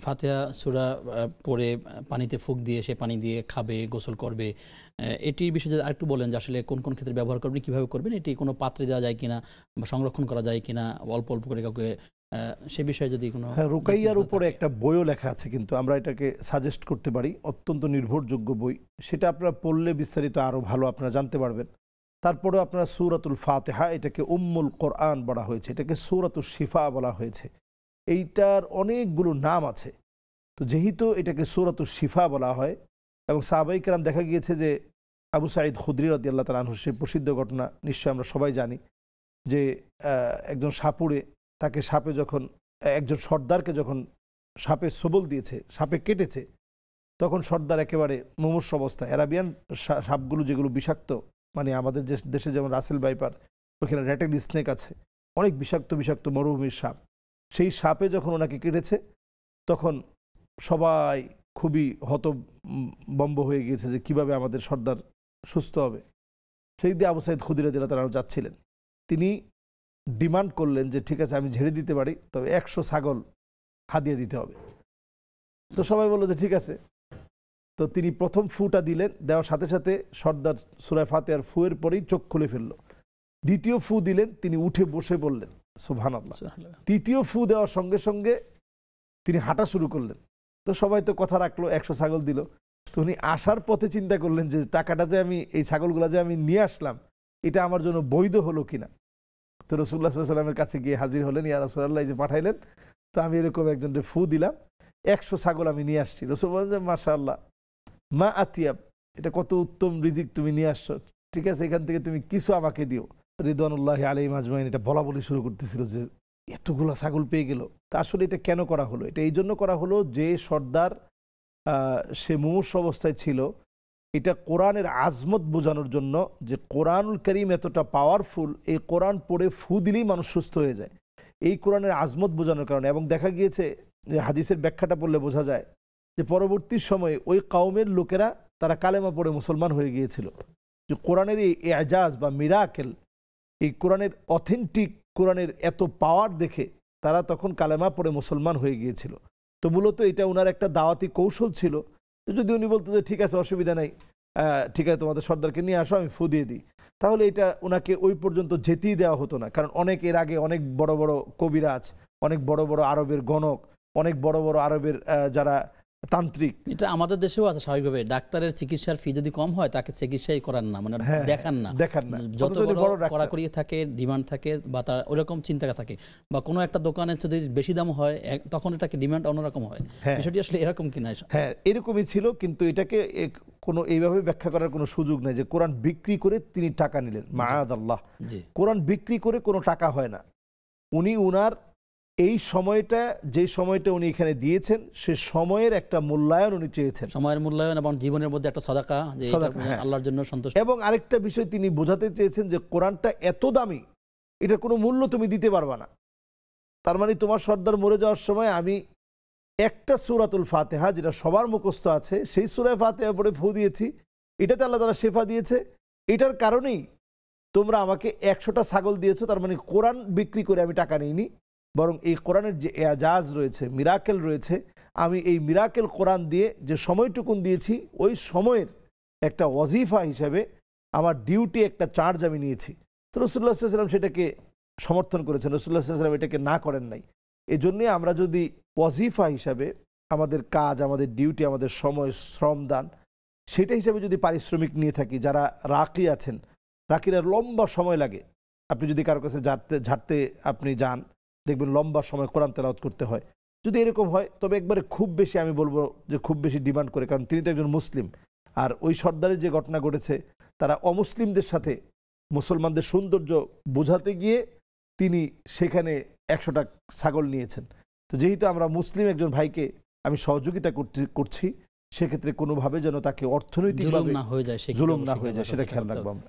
ফাতিহা সূরা পড়ে পানিতে ফুঁক দিয়ে সে পানি দিয়ে খাবে, গোসল করবে, এটির বিষয়ে যদি আরেকটু বলেন যে আসলে কোন কোন ক্ষেত্রে ব্যবহার করবেন, কীভাবে করবেন, এটি কোনো পাত্রে দেওয়া যায় কিনা বা সংরক্ষণ করা যায় কিনা, অল্প অল্প করে কাউকে, সে বিষয়ে যদি কোনো। হ্যাঁ, রুকাইয়ার উপরে একটা বইও লেখা আছে, কিন্তু আমরা এটাকে সাজেস্ট করতে পারি, অত্যন্ত নির্ভরযোগ্য বই, সেটা আপনারা পড়লে বিস্তারিত আরও ভালো আপনারা জানতে পারবেন। তারপরে আপনারা সূরাতুল ফাতিহা, এটাকে উম্মুল কোরআন বলা হয়েছে, এটাকে সূরাতুশ শিফা বলা হয়েছে, এইটার অনেকগুলো নাম আছে। তো যেহেতু এটাকে সূরাতুশ শিফা বলা হয়, এবং সাহাবায়ে কেরাম দেখা গিয়েছে যে আবু সাঈদ খুদরি রাদিয়াল্লাহু তাআলা আনহু, সেই প্রসিদ্ধ ঘটনা নিশ্চয়ই আমরা সবাই জানি, যে একজন সাপুড়ে, তাকে সাপে যখন, একজন সর্দারকে যখন সাপে সবল দিয়েছে, সাপে কেটেছে, তখন সর্দার একেবারে মুমূর্ষ অবস্থা, অ্যারাবিয়ান সাপগুলো যেগুলো বিষাক্ত, মানে আমাদের দেশে যেমন রাসেল ভাইপার, ওখানে র্যাটেল স্নেক আছে, অনেক বিষাক্ত বিষাক্ত মরুভূমির সাপ, সেই সাপে যখন ওনাকে কেটেছে তখন সবাই খুবই হতবম্ব হয়ে গিয়েছে যে কিভাবে আমাদের সর্দার সুস্থ হবে। সেই দিয়ে আবু সাঈদ খুদরি রাদিয়াল্লাহু তাআলা যাচ্ছিলেন, তিনি ডিমান্ড করলেন যে ঠিক আছে আমি ঝেড়ে দিতে পারি, তবে 100 ছাগল হাদিয়া দিতে হবে। তো সবাই বললো যে ঠিক আছে। তো তিনি প্রথম ফুটা দিলেন, দেওয়ার সাথে সাথে সর্দার সূরা ফাতিহার ফুয়ের পরেই চোখ খুলে ফেললো। দ্বিতীয় ফু দিলেন, তিনি উঠে বসে বললেন সুবহানাল্লাহ। তৃতীয় ফু দেওয়ার সঙ্গে সঙ্গে তিনি হাঁটা শুরু করলেন। তো সবাই তো কথা রাখলো, 100 ছাগল দিল। তো উনি আসার পথে চিন্তা করলেন যে টাকাটা যে আমি, এই ছাগলগুলো যে আমি নিয়ে আসলাম, এটা আমার জন্য বৈধ হলো কিনা। তো রাসূলুল্লাহ সাল্লাল্লাহু আলাইহি ওয়াসাল্লামের কাছে গিয়ে হাজির হলেন, ইয়া রাসূলুল্লাহ, এই যে পাঠাইলেন, তো আমি এরকম একজনকে ফু দিলাম, 100 ছাগল আমি নিয়ে আসছি। রাসূল বলেন যে মাশাআল্লাহ, মা আতিয়াব, এটা কত উত্তম রিজিক তুমি নিয়ে আসছো, ঠিক আছে এখান থেকে তুমি কিছু আমাকে দিও। রিদওয়ানুল্লাহি আলাইহিম আজমাইন এটা বলা বলি শুরু করতেছিল যে এতগুলো ছাগল পেয়ে গেল। তা আসলে এটা কেন করা হলো? এটা এই জন্য করা হলো যে সর্দার সে মুমূর্ষ অবস্থায় ছিল, এটা কোরআনের আজমত বোঝানোর জন্য, যে কোরআনুল কারীম এতটা পাওয়ারফুল, এই কোরআন পড়ে ফু দিলেই মানুষ সুস্থ হয়ে যায়, এই কোরআনের আজমত বোঝানোর কারণে। এবং দেখা গিয়েছে যে হাদিসের ব্যাখ্যাটা পড়লে বোঝা যায় যে পরবর্তী সময়ে ওই কওমের লোকেরা তারা কালেমা পড়ে মুসলমান হয়ে গিয়েছিল। যে কোরআনের এই এজাজ বা মিরাকেল, এই কোরআনের অথেন্টিক, কোরআনের এত পাওয়ার দেখে তারা তখন কালেমা পড়ে মুসলমান হয়ে গিয়েছিল। তো মূলত এটা ওনার একটা দাওয়াতি কৌশল ছিল। তো যদি উনি বলতো যে ঠিক আছে অসুবিধা নাই, ঠিক আছে তোমাদের সর্দারকে নিয়ে আসো, আমি ফু দিয়ে দিই, তাহলে এটা ওনাকে ওই পর্যন্ত যেতেই দেওয়া হতো না। কারণ অনেক এর আগে অনেক বড় বড় কবিরাজ, অনেক বড় বড় আরবের গণক, অনেক বড় বড় আরবের যারা তান্ত্রিক, এটা আমাদের দেশেও আছে স্বাভাবিকভাবে। ডাক্তারের চিকিৎসার ফি যদি কম হয় তাকে চিকিৎসাই করান না, মানে দেখান না, যত বড় কড়াকড়ি থাকে, ডিমান্ড থাকে, বা তার ওরকম চিন্তা থাকে, বা কোনো একটা দোকানে যদি বেশি দাম হয় তখন এটাকে ডিমান্ড অন্যরকম হয়। বিষয়টি আসলে এরকম কিনা? হ্যাঁ, এরকমই ছিল, কিন্তু এটাকে কোনো এইভাবে ব্যাখ্যা করার কোনো সুযোগ নেই যে কোরআন বিক্রি করে তিনি টাকা নিলেন। মাআদাল্লাহ, কোরআন বিক্রি করে কোনো টাকা হয় না। উনি উনার এই সময়টা, যে সময়টা উনি এখানে দিয়েছেন, সে সময়ের একটা মূল্যায়ন উনি চেয়েছেন, সময়ের মূল্যায়ন এবং জীবনের মধ্যে একটা সাদাকা, যে আল্লাহর জন্য সন্তুষ্ট। এবং আরেকটা বিষয় তিনি বোঝাতে চেয়েছেন যে কোরআনটা এত দামি, এটা কোনো মূল্য তুমি দিতে পারবা না। তার মানে তোমার সর্দার মরে যাওয়ার সময় আমি একটা সূরাতুল ফাতিহা, যেটা সবার মুখস্থ আছে, সেই সূরা ফাতিহা পড়ে ফু দিয়েছি, এটাতে আল্লাহ তাআলা শেফা দিয়েছে, এটার কারণেই তোমরা আমাকে 100টা ছাগল দিয়েছো। তার মানে কোরআন বিক্রি করে আমি টাকা নিইনি, বরং এই কোরআনের যে এজাজ রয়েছে, মিরাকেল রয়েছে, আমি এই মিরাকেল কোরআন দিয়ে যে সময়টুকুন দিয়েছি, ওই সময়ের একটা ওয়াজিফা হিসাবে আমার ডিউটি, একটা চার্জ আমি নিয়েছি। তো রাসূলুল্লাহ সাল্লাল্লাহু আলাইহি ওয়াসাল্লাম সেটাকে সমর্থন করেছেন, রাসূলুল্লাহ সাল্লাল্লাহু আলাইহি ওয়াসাল্লাম এটাকে না করেন নাই। এজন্যই আমরা যদি ওয়াজিফা হিসাবে আমাদের কাজ, আমাদের ডিউটি, আমাদের সময়, শ্রমদান, সেটা হিসাবে যদি পারিশ্রমিক নিয়ে থাকি, যারা রাকি আছেন, রাকিরা লম্বা সময় লাগে। আপনি যদি কারো কাছে ঝাড়তে আপনি যান, দেখবেন লম্বা সময় কোরআন তেলাওয়াত করতে হয়। যদি এরকম হয় তবে একবারে খুব বেশি, আমি বলবো যে খুব বেশি ডিমান্ড করে, কারণ তিনি তো একজন মুসলিম। আর ওই সর্দারের যে ঘটনা ঘটেছে, তারা অমুসলিমদের সাথে মুসলমানদের সৌন্দর্য বোঝাতে গিয়ে তিনি সেখানে 100টা ছাগল নিয়েছেন। তো যেহেতু আমরা মুসলিম একজন ভাইকে আমি সহযোগিতা করছি, সেক্ষেত্রে কোনোভাবে যেন তাকে অর্থনৈতিকভাবে জুলুম না হয়ে যায়, সেটা খেয়াল রাখবো আমরা।